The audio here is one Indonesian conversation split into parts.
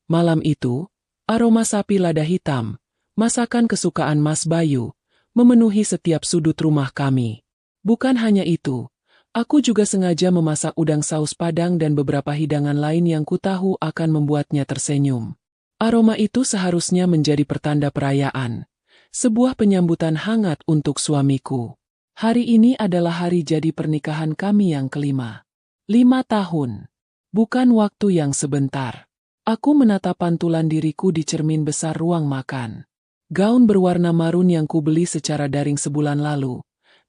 Malam itu, aroma sapi lada hitam, masakan kesukaan Mas Bayu, memenuhi setiap sudut rumah kami. Bukan hanya itu, aku juga sengaja memasak udang saus Padang dan beberapa hidangan lain yang kutahu akan membuatnya tersenyum. Aroma itu seharusnya menjadi pertanda perayaan, sebuah penyambutan hangat untuk suamiku. Hari ini adalah hari jadi pernikahan kami yang kelima. 5 tahun. Bukan waktu yang sebentar. Aku menatap pantulan diriku di cermin besar ruang makan. Gaun berwarna marun yang kubeli secara daring sebulan lalu,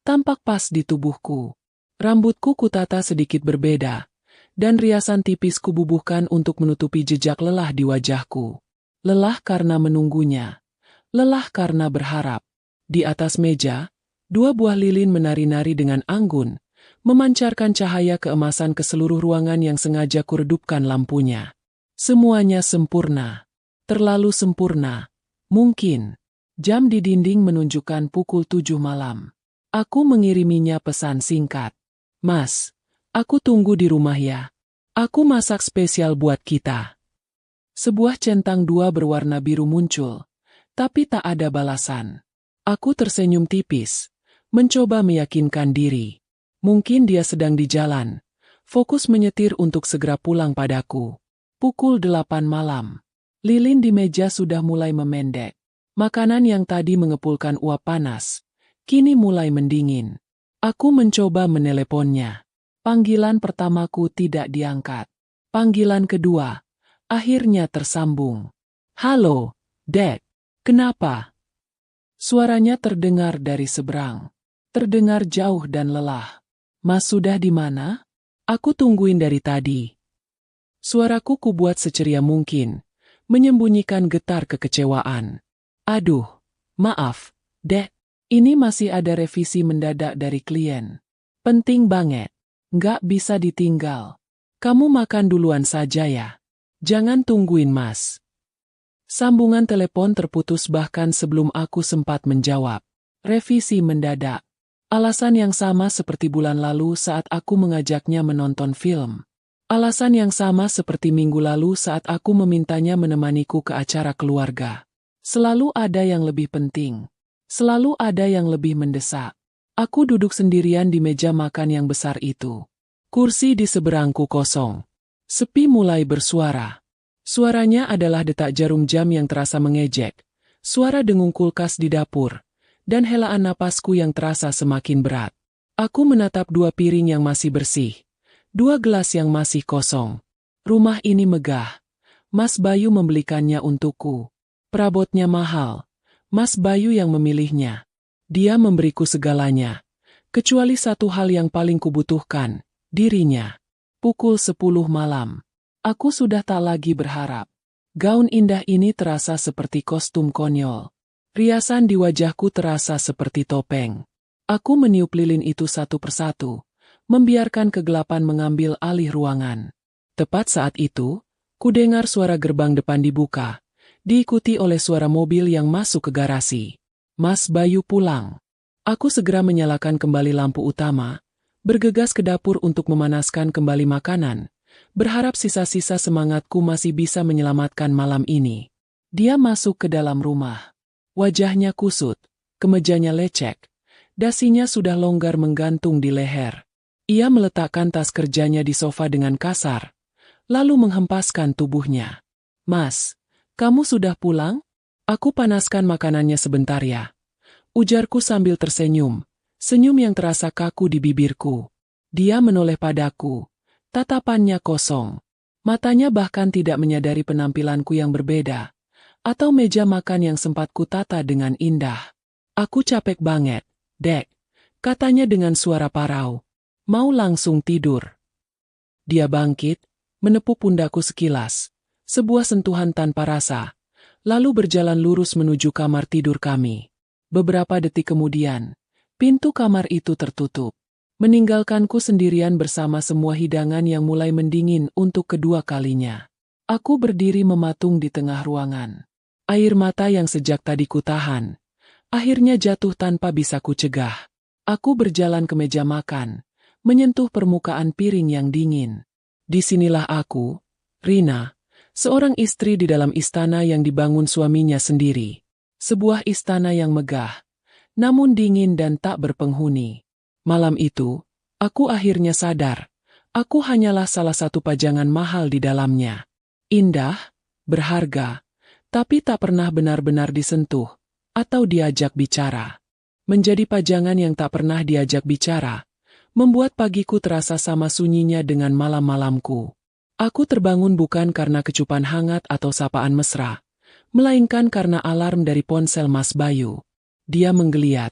tampak pas di tubuhku. Rambutku kutata sedikit berbeda, dan riasan tipis kububuhkan untuk menutupi jejak lelah di wajahku. Lelah karena menunggunya. Lelah karena berharap. Di atas meja, 2 buah lilin menari-nari dengan anggun, memancarkan cahaya keemasan ke seluruh ruangan yang sengaja kuredupkan lampunya. Semuanya sempurna. Terlalu sempurna. Mungkin. Jam di dinding menunjukkan pukul 7 malam. Aku mengiriminya pesan singkat. Mas, aku tunggu di rumah ya. Aku masak spesial buat kita. Sebuah centang 2 berwarna biru muncul, tapi tak ada balasan. Aku tersenyum tipis, mencoba meyakinkan diri. Mungkin dia sedang di jalan, fokus menyetir untuk segera pulang padaku. Pukul 8 malam. Lilin di meja sudah mulai memendek. Makanan yang tadi mengepulkan uap panas, kini mulai mendingin. Aku mencoba meneleponnya. Panggilan pertamaku tidak diangkat. Panggilan kedua, akhirnya tersambung. Halo, Dek. Kenapa? Suaranya terdengar dari seberang. Terdengar jauh dan lelah. Mas sudah di mana? Aku tungguin dari tadi. Suaraku kubuat seceria mungkin, menyembunyikan getar kekecewaan. Aduh, maaf, Dek. Ini masih ada revisi mendadak dari klien. Penting banget. Nggak bisa ditinggal. Kamu makan duluan saja ya. Jangan tungguin Mas. Sambungan telepon terputus bahkan sebelum aku sempat menjawab. Revisi mendadak. Alasan yang sama seperti bulan lalu saat aku mengajaknya menonton film. Alasan yang sama seperti minggu lalu saat aku memintanya menemaniku ke acara keluarga. Selalu ada yang lebih penting. Selalu ada yang lebih mendesak. Aku duduk sendirian di meja makan yang besar itu. Kursi di seberangku kosong. Sepi mulai bersuara. Suaranya adalah detak jarum jam yang terasa mengejek, suara dengung kulkas di dapur, dan helaan napasku yang terasa semakin berat. Aku menatap 2 piring yang masih bersih. 2 gelas yang masih kosong. Rumah ini megah. Mas Bayu membelikannya untukku. Perabotnya mahal. Mas Bayu yang memilihnya. Dia memberiku segalanya. Kecuali satu hal yang paling kubutuhkan, dirinya. Pukul 10 malam. Aku sudah tak lagi berharap. Gaun indah ini terasa seperti kostum konyol. Riasan di wajahku terasa seperti topeng. Aku meniup lilin itu satu persatu, membiarkan kegelapan mengambil alih ruangan. Tepat saat itu, kudengar suara gerbang depan dibuka, diikuti oleh suara mobil yang masuk ke garasi. Mas Bayu pulang. Aku segera menyalakan kembali lampu utama, bergegas ke dapur untuk memanaskan kembali makanan, berharap sisa-sisa semangatku masih bisa menyelamatkan malam ini. Dia masuk ke dalam rumah. Wajahnya kusut, kemejanya lecek, dasinya sudah longgar menggantung di leher. Ia meletakkan tas kerjanya di sofa dengan kasar, lalu menghempaskan tubuhnya. Mas, kamu sudah pulang? Aku panaskan makanannya sebentar ya. Ujarku sambil tersenyum, senyum yang terasa kaku di bibirku. Dia menoleh padaku, tatapannya kosong. Matanya bahkan tidak menyadari penampilanku yang berbeda, atau meja makan yang sempat kutata dengan indah. Aku capek banget, Dek, katanya dengan suara parau. Mau langsung tidur. Dia bangkit, menepuk pundakku sekilas, sebuah sentuhan tanpa rasa, lalu berjalan lurus menuju kamar tidur kami. Beberapa detik kemudian, pintu kamar itu tertutup, meninggalkanku sendirian bersama semua hidangan yang mulai mendingin untuk kedua kalinya. Aku berdiri mematung di tengah ruangan. Air mata yang sejak tadi kutahan, akhirnya jatuh tanpa bisa kucegah. Aku berjalan ke meja makan, menyentuh permukaan piring yang dingin. Disinilah aku, Rina, Seorang istri di dalam istana yang dibangun suaminya sendiri. Sebuah istana yang megah, namun dingin dan tak berpenghuni. Malam itu, aku akhirnya sadar, aku hanyalah salah satu pajangan mahal di dalamnya. Indah, berharga, tapi tak pernah benar-benar disentuh atau diajak bicara. Menjadi pajangan yang tak pernah diajak bicara, membuat pagiku terasa sama sunyinya dengan malam-malamku. Aku terbangun bukan karena kecupan hangat atau sapaan mesra, melainkan karena alarm dari ponsel Mas Bayu. Dia menggeliat,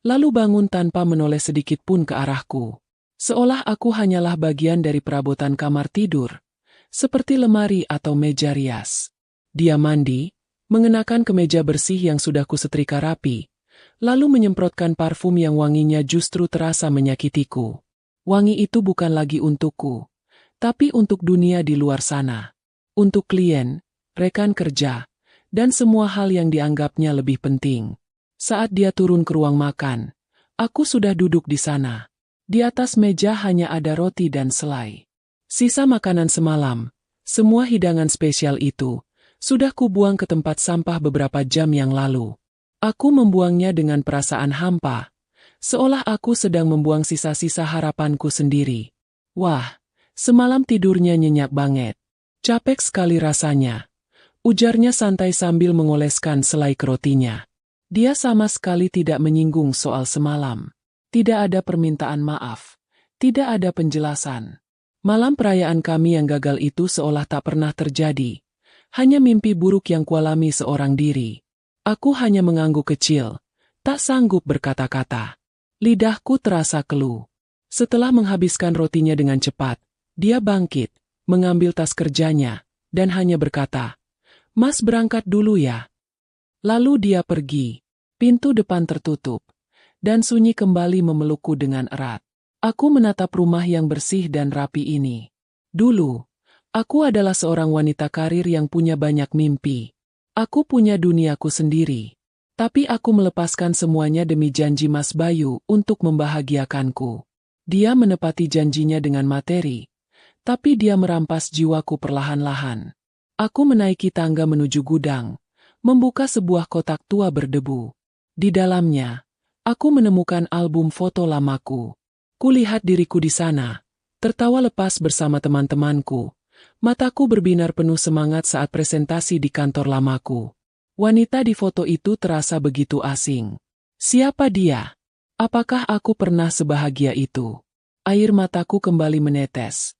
lalu bangun tanpa menoleh sedikit pun ke arahku. Seolah aku hanyalah bagian dari perabotan kamar tidur, seperti lemari atau meja rias. Dia mandi, mengenakan kemeja bersih yang sudah kusetrika rapi, lalu menyemprotkan parfum yang wanginya justru terasa menyakitiku. Wangi itu bukan lagi untukku, tapi untuk dunia di luar sana. Untuk klien, rekan kerja, dan semua hal yang dianggapnya lebih penting. Saat dia turun ke ruang makan, aku sudah duduk di sana. Di atas meja hanya ada roti dan selai. Sisa makanan semalam, semua hidangan spesial itu, sudah kubuang ke tempat sampah beberapa jam yang lalu. Aku membuangnya dengan perasaan hampa, seolah aku sedang membuang sisa-sisa harapanku sendiri. Wah, semalam tidurnya nyenyak banget. Capek sekali rasanya. Ujarnya santai sambil mengoleskan selai ke rotinya. Dia sama sekali tidak menyinggung soal semalam. Tidak ada permintaan maaf. Tidak ada penjelasan. Malam perayaan kami yang gagal itu seolah tak pernah terjadi. Hanya mimpi buruk yang kualami seorang diri. Aku hanya mengangguk kecil. Tak sanggup berkata-kata. Lidahku terasa keluh. Setelah menghabiskan rotinya dengan cepat, dia bangkit, mengambil tas kerjanya, dan hanya berkata, "Mas berangkat dulu ya." Lalu dia pergi. Pintu depan tertutup, dan sunyi kembali memelukku dengan erat. Aku menatap rumah yang bersih dan rapi ini. Dulu, aku adalah seorang wanita karir yang punya banyak mimpi. Aku punya duniaku sendiri. Tapi aku melepaskan semuanya demi janji Mas Bayu untuk membahagiakanku. Dia menepati janjinya dengan materi, tapi dia merampas jiwaku perlahan-lahan. Aku menaiki tangga menuju gudang, membuka sebuah kotak tua berdebu. Di dalamnya, aku menemukan album foto lamaku. Kulihat diriku di sana, tertawa lepas bersama teman-temanku. Mataku berbinar penuh semangat saat presentasi di kantor lamaku. Wanita di foto itu terasa begitu asing. Siapa dia? Apakah aku pernah sebahagia itu? Air mataku kembali menetes.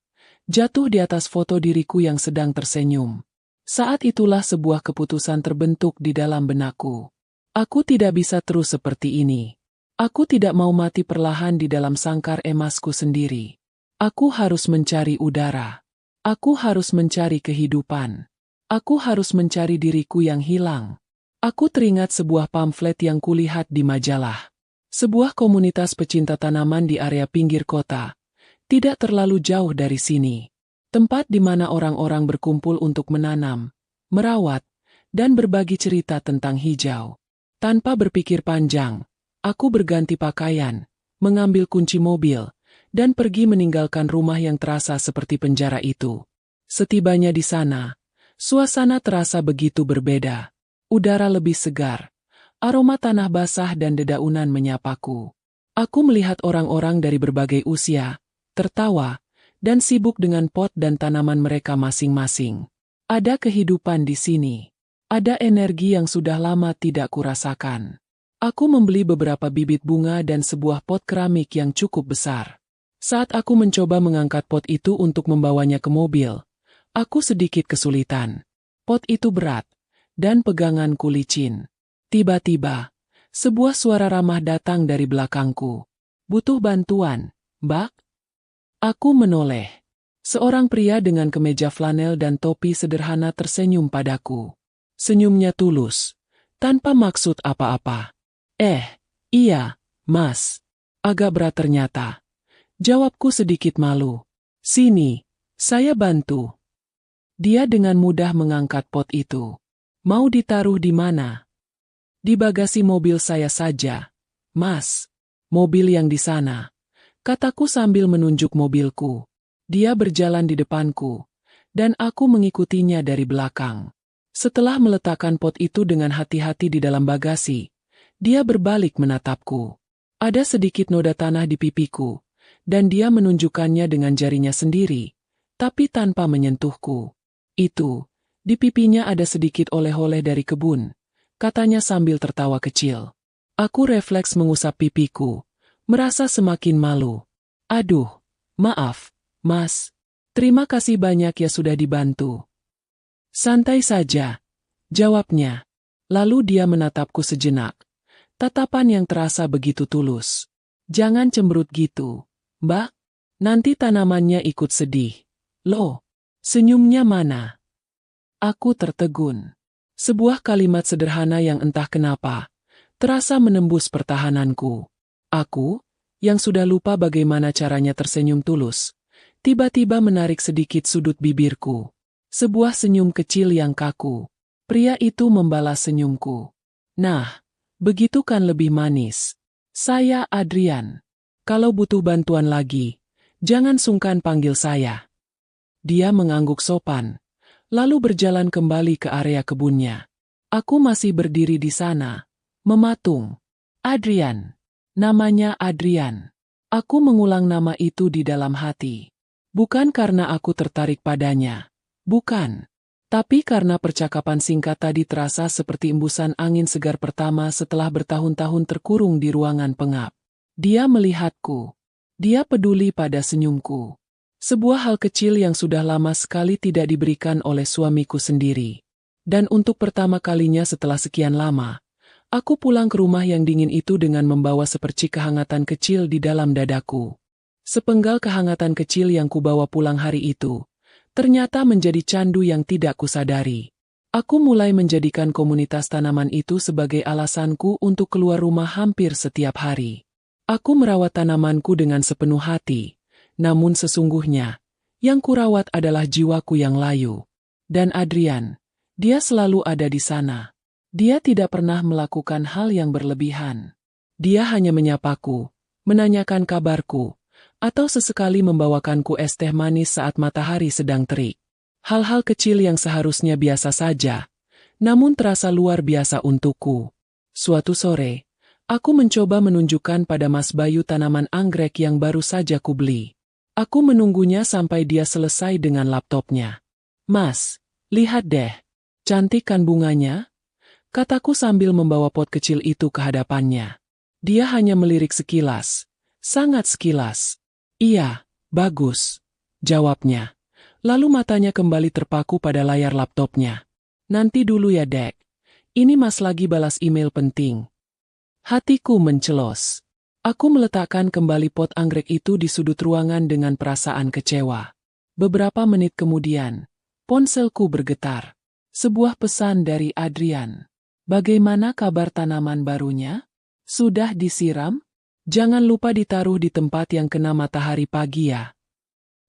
Jatuh di atas foto diriku yang sedang tersenyum. Saat itulah sebuah keputusan terbentuk di dalam benakku. Aku tidak bisa terus seperti ini. Aku tidak mau mati perlahan di dalam sangkar emasku sendiri. Aku harus mencari udara. Aku harus mencari kehidupan. Aku harus mencari diriku yang hilang. Aku teringat sebuah pamflet yang kulihat di majalah. Sebuah komunitas pecinta tanaman di area pinggir kota. Tidak terlalu jauh dari sini. Tempat di mana orang-orang berkumpul untuk menanam, merawat, dan berbagi cerita tentang hijau. Tanpa berpikir panjang, aku berganti pakaian, mengambil kunci mobil, dan pergi meninggalkan rumah yang terasa seperti penjara itu. Setibanya di sana, suasana terasa begitu berbeda. Udara lebih segar, aroma tanah basah dan dedaunan menyapaku. Aku melihat orang-orang dari berbagai usia, tertawa, dan sibuk dengan pot dan tanaman mereka masing-masing. Ada kehidupan di sini. Ada energi yang sudah lama tidak kurasakan. Aku membeli beberapa bibit bunga dan sebuah pot keramik yang cukup besar. Saat aku mencoba mengangkat pot itu untuk membawanya ke mobil, aku sedikit kesulitan. Pot itu berat, dan peganganku licin. Tiba-tiba, sebuah suara ramah datang dari belakangku. "Butuh bantuan, Mbak?" Aku menoleh. Seorang pria dengan kemeja flanel dan topi sederhana tersenyum padaku. Senyumnya tulus, tanpa maksud apa-apa. Iya, Mas." Agak berat ternyata. Jawabku sedikit malu. "Sini, saya bantu." Dia dengan mudah mengangkat pot itu. "Mau ditaruh di mana?" "Di bagasi mobil saya saja, Mas." "Mobil yang di sana," kataku sambil menunjuk mobilku. Dia berjalan di depanku, dan aku mengikutinya dari belakang. Setelah meletakkan pot itu dengan hati-hati di dalam bagasi, dia berbalik menatapku. Ada sedikit noda tanah di pipiku, dan dia menunjukkannya dengan jarinya sendiri, tapi tanpa menyentuhku. Itu, di pipinya ada sedikit oleh-oleh dari kebun, katanya sambil tertawa kecil. Aku refleks mengusap pipiku, merasa semakin malu. Aduh, maaf, Mas. Terima kasih banyak ya sudah dibantu. Santai saja, jawabnya. Lalu dia menatapku sejenak. Tatapan yang terasa begitu tulus. Jangan cemberut gitu, Mbak. Nanti tanamannya ikut sedih. Loh, senyumnya mana? Aku tertegun. Sebuah kalimat sederhana yang entah kenapa terasa menembus pertahananku. Aku, yang sudah lupa bagaimana caranya tersenyum tulus, tiba-tiba menarik sedikit sudut bibirku. Sebuah senyum kecil yang kaku. Pria itu membalas senyumku. Nah, begitu kan lebih manis. Saya Adrian. Kalau butuh bantuan lagi, jangan sungkan panggil saya. Dia mengangguk sopan, lalu berjalan kembali ke area kebunnya. Aku masih berdiri di sana, mematung. Adrian. Namanya Adrian. Aku mengulang nama itu di dalam hati. Bukan karena aku tertarik padanya. Bukan. Tapi karena percakapan singkat tadi terasa seperti embusan angin segar pertama setelah bertahun-tahun terkurung di ruangan pengap. Dia melihatku. Dia peduli pada senyumku. Sebuah hal kecil yang sudah lama sekali tidak diberikan oleh suamiku sendiri. Dan untuk pertama kalinya setelah sekian lama, aku pulang ke rumah yang dingin itu dengan membawa sepercik kehangatan kecil di dalam dadaku. Sepenggal kehangatan kecil yang kubawa pulang hari itu, ternyata menjadi candu yang tidak kusadari. Aku mulai menjadikan komunitas tanaman itu sebagai alasanku untuk keluar rumah hampir setiap hari. Aku merawat tanamanku dengan sepenuh hati, namun sesungguhnya, yang kurawat adalah jiwaku yang layu. Dan Adrian, dia selalu ada di sana. Dia tidak pernah melakukan hal yang berlebihan. Dia hanya menyapaku, menanyakan kabarku, atau sesekali membawakanku es teh manis saat matahari sedang terik. Hal-hal kecil yang seharusnya biasa saja, namun terasa luar biasa untukku. Suatu sore, aku mencoba menunjukkan pada Mas Bayu tanaman anggrek yang baru saja kubeli. Aku menunggunya sampai dia selesai dengan laptopnya. Mas, lihat deh, cantik kan bunganya? Kataku sambil membawa pot kecil itu ke hadapannya. Dia hanya melirik sekilas, sangat sekilas. Iya, bagus, jawabnya. Lalu matanya kembali terpaku pada layar laptopnya. Nanti dulu ya Dek, ini Mas lagi balas email penting. Hatiku mencelos. Aku meletakkan kembali pot anggrek itu di sudut ruangan dengan perasaan kecewa. Beberapa menit kemudian, ponselku bergetar. Sebuah pesan dari Adrian. Bagaimana kabar tanaman barunya? Sudah disiram? Jangan lupa ditaruh di tempat yang kena matahari pagi ya.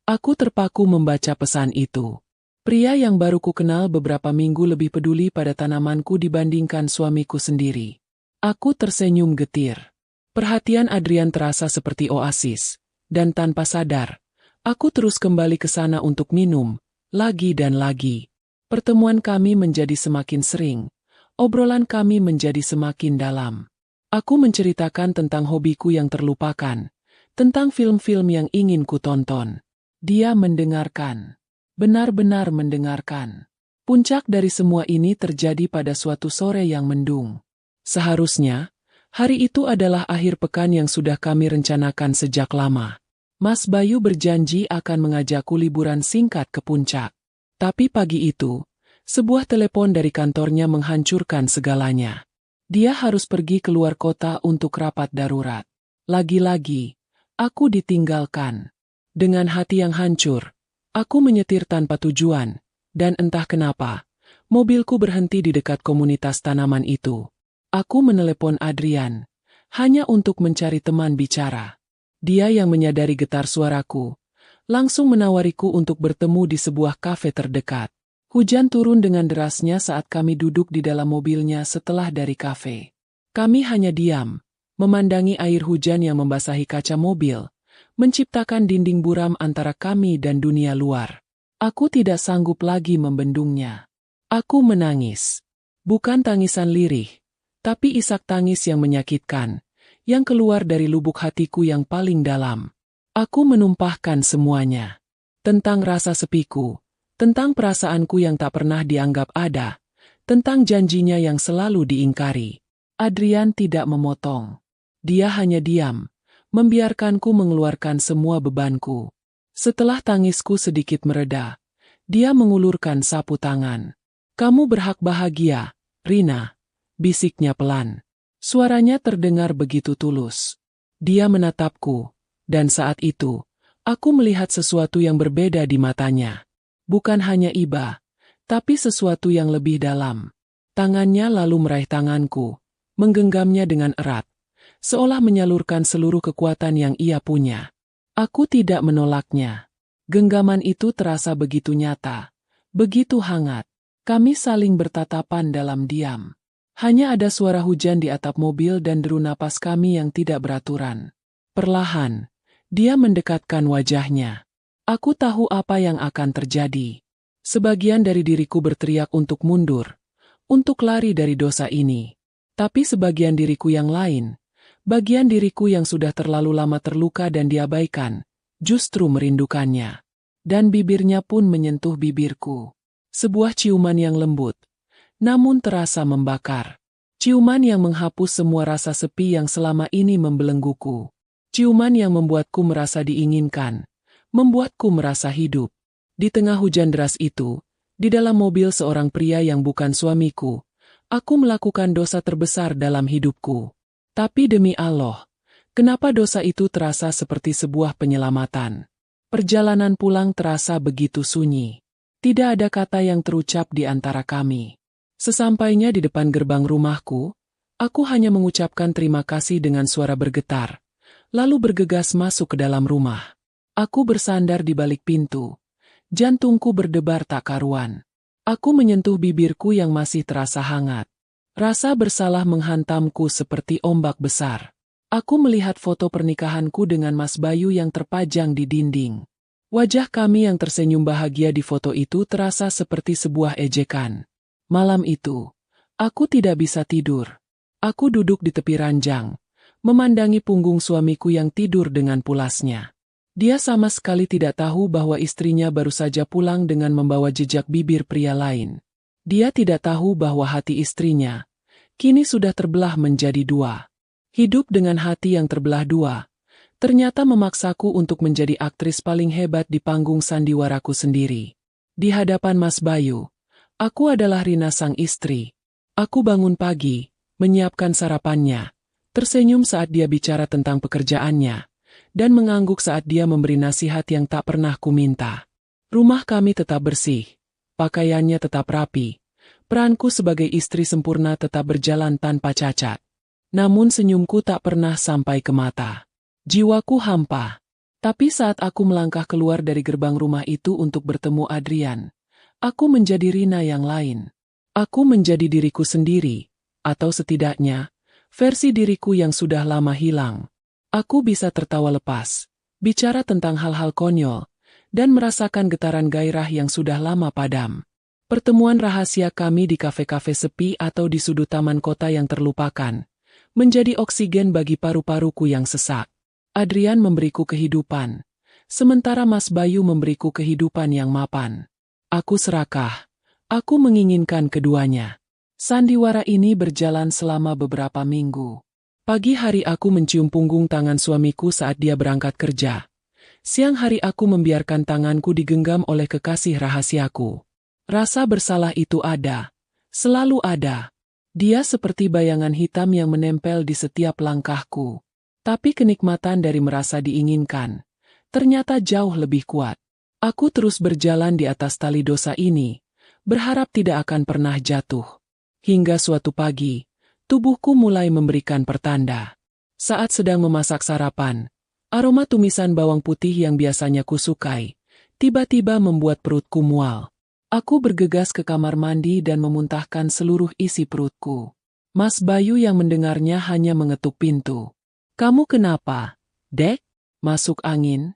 Aku terpaku membaca pesan itu. Pria yang baru ku kenal beberapa minggu lebih peduli pada tanamanku dibandingkan suamiku sendiri. Aku tersenyum getir. Perhatian Adrian terasa seperti oasis, dan tanpa sadar, aku terus kembali ke sana untuk minum, lagi dan lagi. Pertemuan kami menjadi semakin sering, obrolan kami menjadi semakin dalam. Aku menceritakan tentang hobiku yang terlupakan, tentang film-film yang ingin ku tonton. Dia mendengarkan, benar-benar mendengarkan. Puncak dari semua ini terjadi pada suatu sore yang mendung. Seharusnya, hari itu adalah akhir pekan yang sudah kami rencanakan sejak lama. Mas Bayu berjanji akan mengajakku liburan singkat ke puncak. Tapi pagi itu, sebuah telepon dari kantornya menghancurkan segalanya. Dia harus pergi keluar kota untuk rapat darurat. Lagi-lagi, aku ditinggalkan. Dengan hati yang hancur, aku menyetir tanpa tujuan, dan entah kenapa, mobilku berhenti di dekat komunitas tanaman itu. Aku menelepon Adrian, hanya untuk mencari teman bicara. Dia yang menyadari getar suaraku, langsung menawariku untuk bertemu di sebuah kafe terdekat. Hujan turun dengan derasnya saat kami duduk di dalam mobilnya setelah dari kafe. Kami hanya diam, memandangi air hujan yang membasahi kaca mobil, menciptakan dinding buram antara kami dan dunia luar. Aku tidak sanggup lagi membendungnya. Aku menangis. Bukan tangisan lirih, tapi isak tangis yang menyakitkan, yang keluar dari lubuk hatiku yang paling dalam. Aku menumpahkan semuanya. Tentang rasa sepiku, tentang perasaanku yang tak pernah dianggap ada, tentang janjinya yang selalu diingkari. Adrian tidak memotong. Dia hanya diam, membiarkanku mengeluarkan semua bebanku. Setelah tangisku sedikit mereda, dia mengulurkan sapu tangan. "Kamu berhak bahagia, Rina," bisiknya pelan. Suaranya terdengar begitu tulus. Dia menatapku, dan saat itu, aku melihat sesuatu yang berbeda di matanya. Bukan hanya iba, tapi sesuatu yang lebih dalam. Tangannya lalu meraih tanganku, menggenggamnya dengan erat, seolah menyalurkan seluruh kekuatan yang ia punya. Aku tidak menolaknya. Genggaman itu terasa begitu nyata, begitu hangat. Kami saling bertatapan dalam diam. Hanya ada suara hujan di atap mobil dan deru napas kami yang tidak beraturan. Perlahan, dia mendekatkan wajahnya. Aku tahu apa yang akan terjadi. Sebagian dari diriku berteriak untuk mundur, untuk lari dari dosa ini. Tapi sebagian diriku yang lain, bagian diriku yang sudah terlalu lama terluka dan diabaikan, justru merindukannya. Dan bibirnya pun menyentuh bibirku. Sebuah ciuman yang lembut, namun terasa membakar. Ciuman yang menghapus semua rasa sepi yang selama ini membelengguku. Ciuman yang membuatku merasa diinginkan, membuatku merasa hidup. Di tengah hujan deras itu, di dalam mobil seorang pria yang bukan suamiku, aku melakukan dosa terbesar dalam hidupku. Tapi demi Allah, kenapa dosa itu terasa seperti sebuah penyelamatan? Perjalanan pulang terasa begitu sunyi. Tidak ada kata yang terucap di antara kami. Sesampainya di depan gerbang rumahku, aku hanya mengucapkan terima kasih dengan suara bergetar, lalu bergegas masuk ke dalam rumah. Aku bersandar di balik pintu. Jantungku berdebar tak karuan. Aku menyentuh bibirku yang masih terasa hangat. Rasa bersalah menghantamku seperti ombak besar. Aku melihat foto pernikahanku dengan Mas Bayu yang terpajang di dinding. Wajah kami yang tersenyum bahagia di foto itu terasa seperti sebuah ejekan. Malam itu, aku tidak bisa tidur. Aku duduk di tepi ranjang, memandangi punggung suamiku yang tidur dengan pulasnya. Dia sama sekali tidak tahu bahwa istrinya baru saja pulang dengan membawa jejak bibir pria lain. Dia tidak tahu bahwa hati istrinya kini sudah terbelah menjadi dua. Hidup dengan hati yang terbelah dua ternyata memaksaku untuk menjadi aktris paling hebat di panggung sandiwaraku sendiri. Di hadapan Mas Bayu, aku adalah Rina sang istri. Aku bangun pagi, menyiapkan sarapannya, tersenyum saat dia bicara tentang pekerjaannya, dan mengangguk saat dia memberi nasihat yang tak pernah kuminta. Rumah kami tetap bersih, pakaiannya tetap rapi, peranku sebagai istri sempurna tetap berjalan tanpa cacat. Namun senyumku tak pernah sampai ke mata. Jiwaku hampa. Tapi saat aku melangkah keluar dari gerbang rumah itu untuk bertemu Adrian, aku menjadi Rina yang lain. Aku menjadi diriku sendiri, atau setidaknya, versi diriku yang sudah lama hilang. Aku bisa tertawa lepas, bicara tentang hal-hal konyol, dan merasakan getaran gairah yang sudah lama padam. Pertemuan rahasia kami di kafe-kafe sepi atau di sudut taman kota yang terlupakan menjadi oksigen bagi paru-paruku yang sesak. Adrian memberiku kehidupan, sementara Mas Bayu memberiku kehidupan yang mapan. Aku serakah. Aku menginginkan keduanya. Sandiwara ini berjalan selama beberapa minggu. Pagi hari aku mencium punggung tangan suamiku saat dia berangkat kerja. Siang hari aku membiarkan tanganku digenggam oleh kekasih rahasiaku. Rasa bersalah itu ada. Selalu ada. Dia seperti bayangan hitam yang menempel di setiap langkahku. Tapi kenikmatan dari merasa diinginkan ternyata jauh lebih kuat. Aku terus berjalan di atas tali dosa ini, berharap tidak akan pernah jatuh. Hingga suatu pagi, tubuhku mulai memberikan pertanda. Saat sedang memasak sarapan, aroma tumisan bawang putih yang biasanya kusukai tiba-tiba membuat perutku mual. Aku bergegas ke kamar mandi dan memuntahkan seluruh isi perutku. Mas Bayu yang mendengarnya hanya mengetuk pintu. "Kamu kenapa, Dek? Masuk angin?"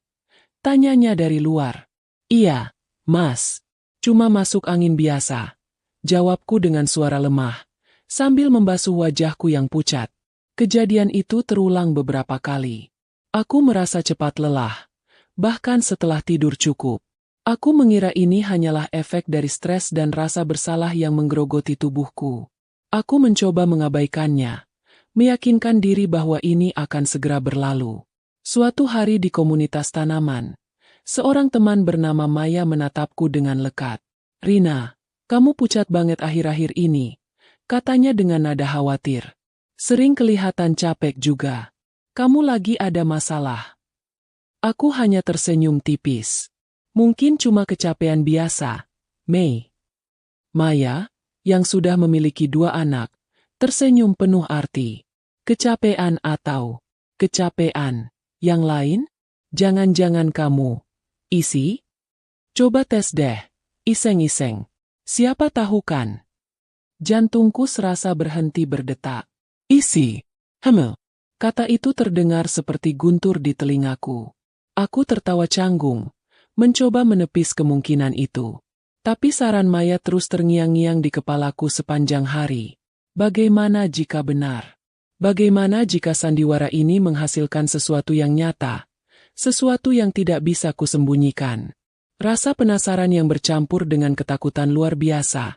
tanyanya dari luar. "Iya, Mas, cuma masuk angin biasa. Jawabku dengan suara lemah, sambil membasuh wajahku yang pucat. Kejadian itu terulang beberapa kali. Aku merasa cepat lelah, bahkan setelah tidur cukup. Aku mengira ini hanyalah efek dari stres dan rasa bersalah yang menggerogoti tubuhku. Aku mencoba mengabaikannya, meyakinkan diri bahwa ini akan segera berlalu. Suatu hari di komunitas tanaman, seorang teman bernama Maya menatapku dengan lekat. "Rina, kamu pucat banget akhir-akhir ini," katanya dengan nada khawatir. "Sering kelihatan capek juga. Kamu lagi ada masalah?" Aku hanya tersenyum tipis. "Mungkin cuma kecapean biasa, Mei." Maya, yang sudah memiliki 2 anak, tersenyum penuh arti. "Kecapean atau kecapean yang lain? Jangan-jangan kamu isi? Coba tes deh, iseng-iseng. Siapa tahu kan?" Jantungku serasa berhenti berdetak. "Isi? Kata itu terdengar seperti guntur di telingaku. Aku tertawa canggung, mencoba menepis kemungkinan itu. Tapi saran Maya terus terngiang-ngiang di kepalaku sepanjang hari. Bagaimana jika benar? Bagaimana jika sandiwara ini menghasilkan sesuatu yang nyata? Sesuatu yang tidak bisa kusembunyikan. Rasa penasaran yang bercampur dengan ketakutan luar biasa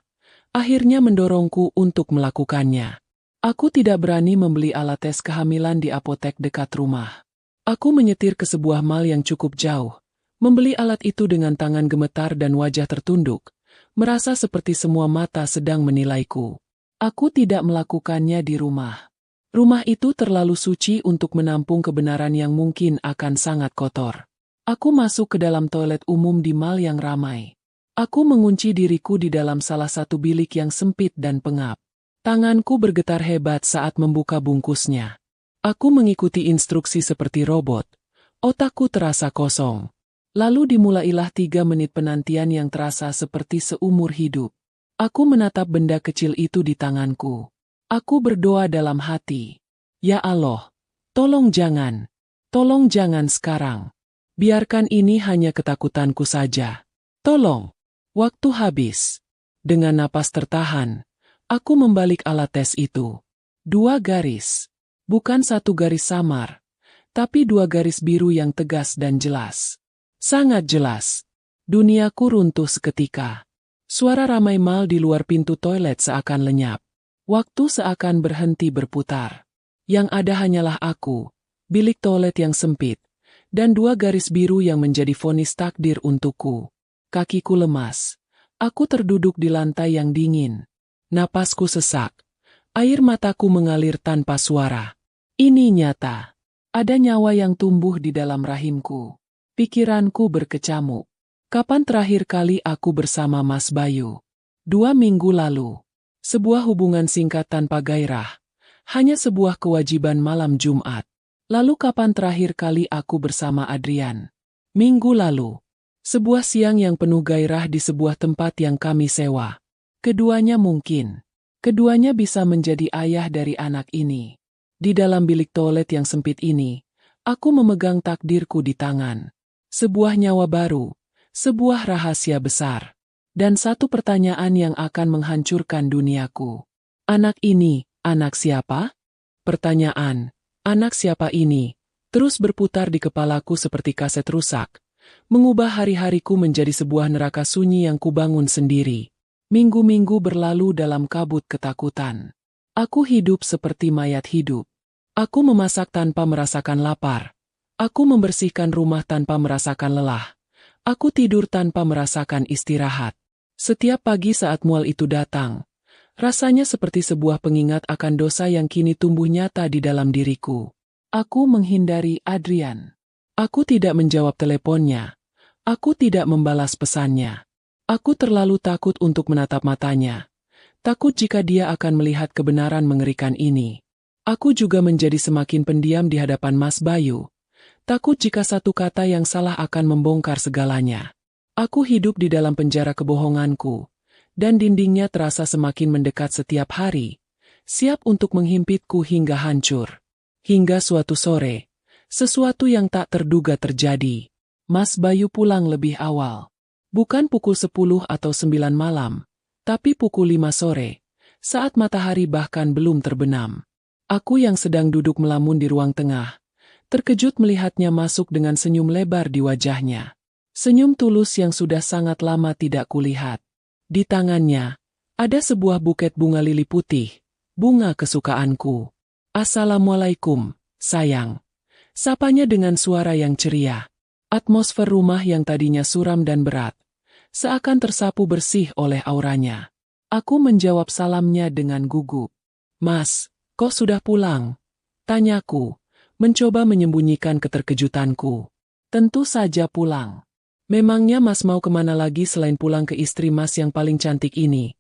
akhirnya mendorongku untuk melakukannya. Aku tidak berani membeli alat tes kehamilan di apotek dekat rumah. Aku menyetir ke sebuah mal yang cukup jauh, membeli alat itu dengan tangan gemetar dan wajah tertunduk, merasa seperti semua mata sedang menilaiku. Aku tidak melakukannya di rumah. Rumah itu terlalu suci untuk menampung kebenaran yang mungkin akan sangat kotor. Aku masuk ke dalam toilet umum di mal yang ramai. Aku mengunci diriku di dalam salah satu bilik yang sempit dan pengap. Tanganku bergetar hebat saat membuka bungkusnya. Aku mengikuti instruksi seperti robot. Otakku terasa kosong. Lalu dimulailah 3 menit penantian yang terasa seperti seumur hidup. Aku menatap benda kecil itu di tanganku. Aku berdoa dalam hati. "Ya Allah, tolong jangan sekarang. Biarkan ini hanya ketakutanku saja. Tolong." Waktu habis. Dengan napas tertahan, aku membalik alat tes itu. 2 garis. Bukan 1 garis samar, tapi 2 garis biru yang tegas dan jelas. Sangat jelas. Duniaku runtuh seketika. Suara ramai mal di luar pintu toilet seakan lenyap. Waktu seakan berhenti berputar. Yang ada hanyalah aku, bilik toilet yang sempit, dan 2 garis biru yang menjadi vonis takdir untukku. Kakiku lemas. Aku terduduk di lantai yang dingin. Napasku sesak. Air mataku mengalir tanpa suara. Ini nyata. Ada nyawa yang tumbuh di dalam rahimku. Pikiranku berkecamuk. Kapan terakhir kali aku bersama Mas Bayu? 2 minggu lalu. Sebuah hubungan singkat tanpa gairah. Hanya sebuah kewajiban malam Jumat. Lalu kapan terakhir kali aku bersama Adrian? Minggu lalu. Sebuah siang yang penuh gairah di sebuah tempat yang kami sewa. Keduanya bisa menjadi ayah dari anak ini. Di dalam bilik toilet yang sempit ini, aku memegang takdirku di tangan. Sebuah nyawa baru, sebuah rahasia besar, dan satu pertanyaan yang akan menghancurkan duniaku. Anak ini, anak siapa? Pertanyaan, anak siapa ini, terus berputar di kepalaku seperti kaset rusak. Mengubah hari-hariku menjadi sebuah neraka sunyi yang kubangun sendiri. Minggu-minggu berlalu dalam kabut ketakutan. Aku hidup seperti mayat hidup. Aku memasak tanpa merasakan lapar. Aku membersihkan rumah tanpa merasakan lelah. Aku tidur tanpa merasakan istirahat. Setiap pagi saat mual itu datang, rasanya seperti sebuah pengingat akan dosa yang kini tumbuh nyata di dalam diriku. Aku menghindari Adrian. Aku tidak menjawab teleponnya. Aku tidak membalas pesannya. Aku terlalu takut untuk menatap matanya. Takut jika dia akan melihat kebenaran mengerikan ini. Aku juga menjadi semakin pendiam di hadapan Mas Bayu. Takut jika satu kata yang salah akan membongkar segalanya. Aku hidup di dalam penjara kebohonganku, dan dindingnya terasa semakin mendekat setiap hari, siap untuk menghimpitku hingga hancur. Hingga suatu sore, sesuatu yang tak terduga terjadi. Mas Bayu pulang lebih awal. Bukan pukul 10 atau 9 malam, tapi pukul 5 sore, saat matahari bahkan belum terbenam. Aku yang sedang duduk melamun di ruang tengah, terkejut melihatnya masuk dengan senyum lebar di wajahnya. Senyum tulus yang sudah sangat lama tidak kulihat. Di tangannya, ada sebuah buket bunga lili putih, bunga kesukaanku. "Assalamualaikum, sayang." Sapanya dengan suara yang ceria. Atmosfer rumah yang tadinya suram dan berat, seakan tersapu bersih oleh auranya. Aku menjawab salamnya dengan gugup. "Mas, kok sudah pulang?" tanyaku, mencoba menyembunyikan keterkejutanku. "Tentu saja pulang. Memangnya Mas mau kemana lagi selain pulang ke istri Mas yang paling cantik ini?"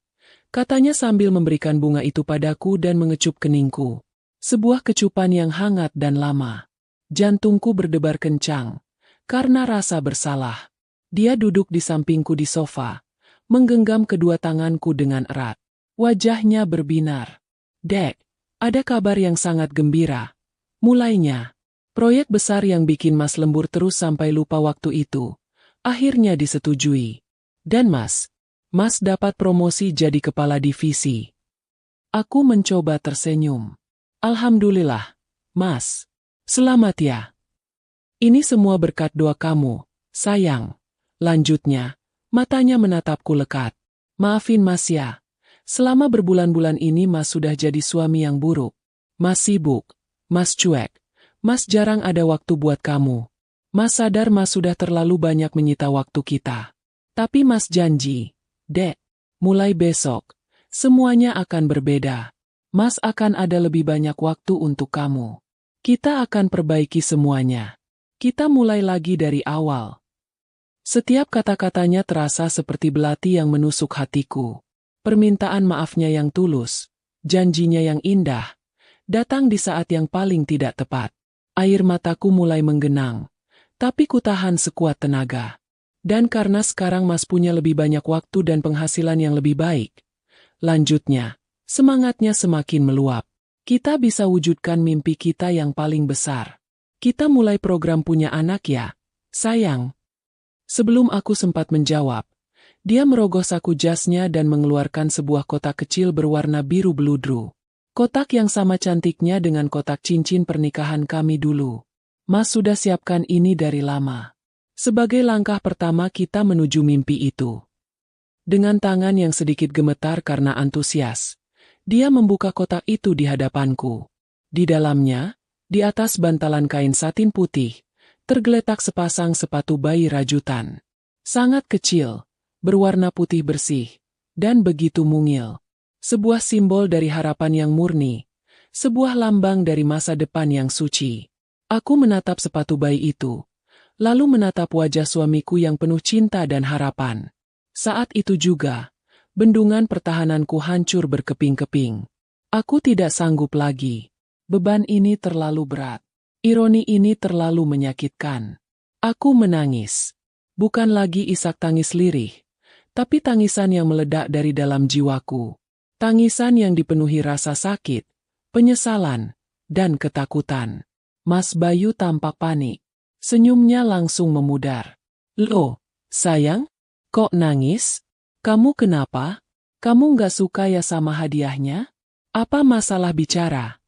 katanya sambil memberikan bunga itu padaku dan mengecup keningku. Sebuah kecupan yang hangat dan lama. Jantungku berdebar kencang, karena rasa bersalah. Dia duduk di sampingku di sofa, menggenggam kedua tanganku dengan erat. Wajahnya berbinar. "Dek, ada kabar yang sangat gembira," mulainya. "Proyek besar yang bikin Mas lembur terus sampai lupa waktu itu akhirnya disetujui. Dan Mas dapat promosi jadi kepala divisi." Aku mencoba tersenyum. "Alhamdulillah, Mas. Selamat ya. Ini semua berkat doa kamu, sayang." Lanjutnya, matanya menatapku lekat. "Maafin Mas ya. Selama berbulan-bulan ini Mas sudah jadi suami yang buruk. Mas sibuk, Mas cuek, Mas jarang ada waktu buat kamu. Mas sadar Mas sudah terlalu banyak menyita waktu kita. Tapi Mas janji, Dek, mulai besok, semuanya akan berbeda. Mas akan ada lebih banyak waktu untuk kamu. Kita akan perbaiki semuanya. Kita mulai lagi dari awal." Setiap kata-katanya terasa seperti belati yang menusuk hatiku. Permintaan maafnya yang tulus, janjinya yang indah, datang di saat yang paling tidak tepat. Air mataku mulai menggenang. Tapi kutahan sekuat tenaga. "Dan karena sekarang Mas punya lebih banyak waktu dan penghasilan yang lebih baik," lanjutnya, semangatnya semakin meluap. "Kita bisa wujudkan mimpi kita yang paling besar. Kita mulai program punya anak ya, sayang." Sebelum aku sempat menjawab, dia merogoh saku jasnya dan mengeluarkan sebuah kotak kecil berwarna biru beludru. Kotak yang sama cantiknya dengan kotak cincin pernikahan kami dulu. "Mas sudah siapkan ini dari lama. Sebagai langkah pertama kita menuju mimpi itu." Dengan tangan yang sedikit gemetar karena antusias, dia membuka kotak itu di hadapanku. Di dalamnya, di atas bantalan kain satin putih, tergeletak sepasang sepatu bayi rajutan. Sangat kecil, berwarna putih bersih, dan begitu mungil. Sebuah simbol dari harapan yang murni, sebuah lambang dari masa depan yang suci. Aku menatap sepatu bayi itu, lalu menatap wajah suamiku yang penuh cinta dan harapan. Saat itu juga, bendungan pertahananku hancur berkeping-keping. Aku tidak sanggup lagi. Beban ini terlalu berat. Ironi ini terlalu menyakitkan. Aku menangis. Bukan lagi isak tangis lirih, tapi tangisan yang meledak dari dalam jiwaku. Tangisan yang dipenuhi rasa sakit, penyesalan, dan ketakutan. Mas Bayu tampak panik. Senyumnya langsung memudar. "Loh, sayang, kok nangis? Kamu kenapa? Kamu nggak suka ya sama hadiahnya? Apa masalah bicara?"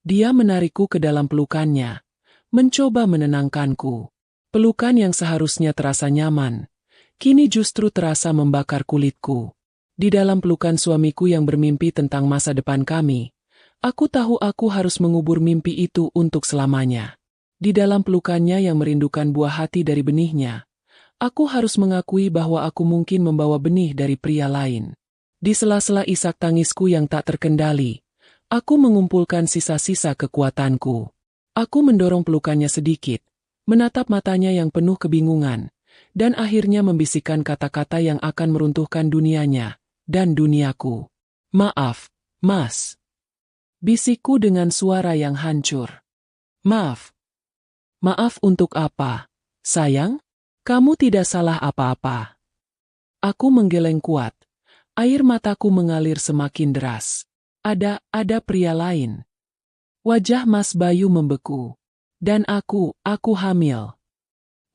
Dia menarikku ke dalam pelukannya, mencoba menenangkanku. Pelukan yang seharusnya terasa nyaman, kini justru terasa membakar kulitku. Di dalam pelukan suamiku yang bermimpi tentang masa depan kami, aku tahu aku harus mengubur mimpi itu untuk selamanya. Di dalam pelukannya yang merindukan buah hati dari benihnya, aku harus mengakui bahwa aku mungkin membawa benih dari pria lain. Di sela-sela isak tangisku yang tak terkendali, aku mengumpulkan sisa-sisa kekuatanku. Aku mendorong pelukannya sedikit, menatap matanya yang penuh kebingungan, dan akhirnya membisikkan kata-kata yang akan meruntuhkan dunianya dan duniaku. "Maaf, Mas." Bisikku dengan suara yang hancur. "Maaf. Maaf untuk apa, sayang? Kamu tidak salah apa-apa." Aku menggeleng kuat. Air mataku mengalir semakin deras. Ada pria lain. Wajah Mas Bayu membeku. Dan aku hamil.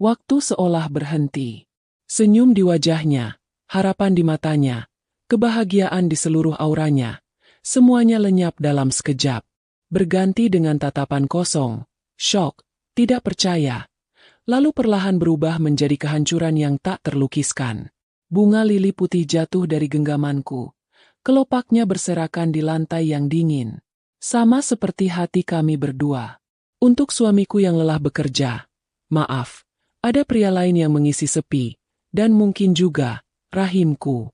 Waktu seolah berhenti. Senyum di wajahnya, harapan di matanya, kebahagiaan di seluruh auranya. Semuanya lenyap dalam sekejap. Berganti dengan tatapan kosong, syok, tidak percaya. Lalu perlahan berubah menjadi kehancuran yang tak terlukiskan. Bunga lili putih jatuh dari genggamanku. Kelopaknya berserakan di lantai yang dingin. Sama seperti hati kami berdua. Untuk suamiku yang lelah bekerja, maaf, ada pria lain yang mengisi sepi, dan mungkin juga rahimku.